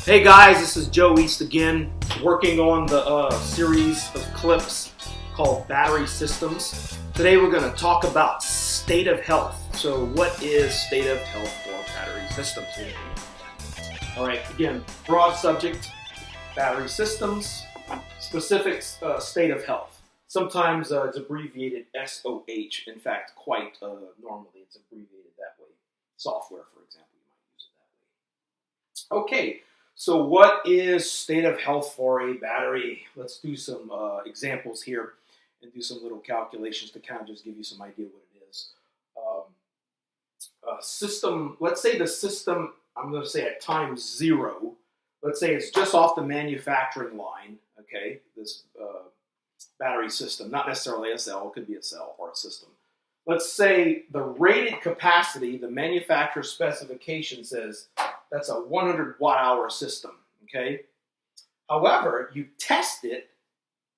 Hey guys, this is Joe East again, working on the series of clips called Battery Systems. Today we're going to talk about state of health. So what is state of health for battery systems? Alright, again, broad subject, battery systems, specific state of health. Sometimes it's abbreviated SOH. In fact, quite normally it's abbreviated that way. Software, for example, you might use it that way. Okay. So what is state of health for a battery? Let's do some examples here and do some little calculations to kind of just give you some idea what it is. System, let's say the system, I'm going to say at time 0, let's say it's just off the manufacturing line, okay, this battery system, not necessarily a cell, it could be a cell or a system. Let's say the rated capacity, the manufacturer specification says that's a 100 watt-hour system, okay? However, you test it,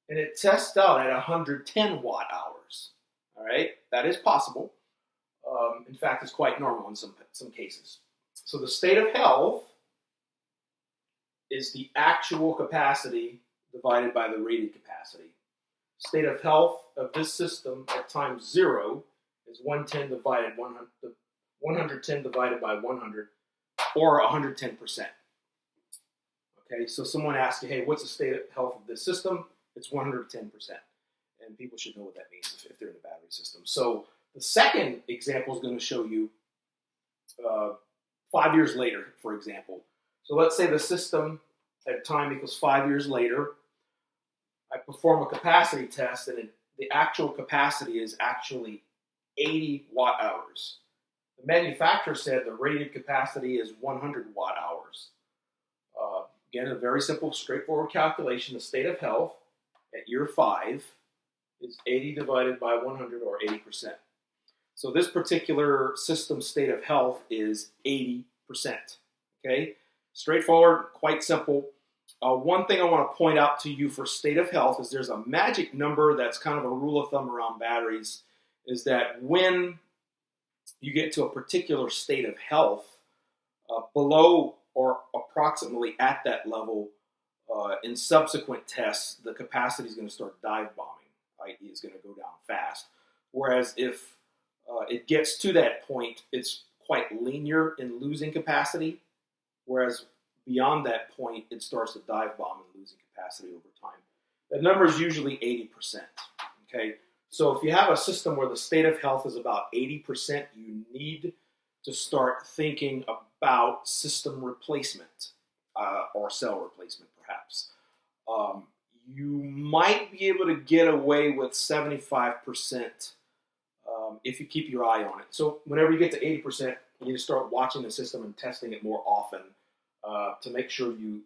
and it tests out at 110 watt-hours, all right? That is possible. In fact, it's quite normal in some cases. So the state of health is the actual capacity divided by the rated capacity. State of health of this system at time 0 is 110 divided 100, 110 divided by 100, or 110%. Okay, so someone asks you, hey, what's the state of health of this system? It's 110%. And people should know what that means if they're in a battery system. So the second example is going to show you 5 years later, for example. So let's say the system at time equals 5 years later. I perform a capacity test, and the actual capacity is actually 80 watt hours. The manufacturer said the rated capacity is 100 watt hours. Again, a very simple, straightforward calculation. The state of health at year 5 is 80 divided by 100, or 80%. So this particular system state of health is 80%. Okay, straightforward, quite simple. One thing I want to point out to you for state of health is there's a magic number that's kind of a rule of thumb around batteries, is that when you get to a particular state of health, below or approximately at that level, in subsequent tests, the capacity is going to start dive bombing, i.e. it's going to go down fast. Whereas if it gets to that point, it's quite linear in losing capacity, whereas beyond that point, it starts to dive bomb and losing capacity over time. That number is usually 80%, okay? So if you have a system where the state of health is about 80%, you need to start thinking about system replacement or cell replacement, perhaps. You might be able to get away with 75% if you keep your eye on it. So whenever you get to 80%, you need to start watching the system and testing it more often to make sure you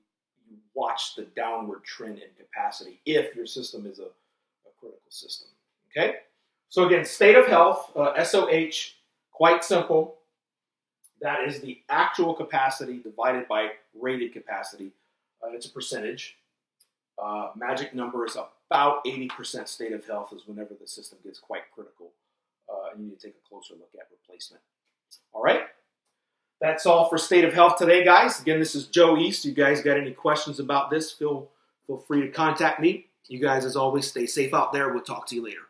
watch the downward trend in capacity if your system is a critical system. Okay, so again, state of health, SOH, quite simple. That is the actual capacity divided by rated capacity. It's a percentage. Magic number is about 80% state of health is whenever the system gets quite critical. And you need to take a closer look at replacement. All right, that's all for state of health today, guys. Again, this is Joe East. You guys got any questions about this, feel free to contact me. You guys, as always, stay safe out there. We'll talk to you later.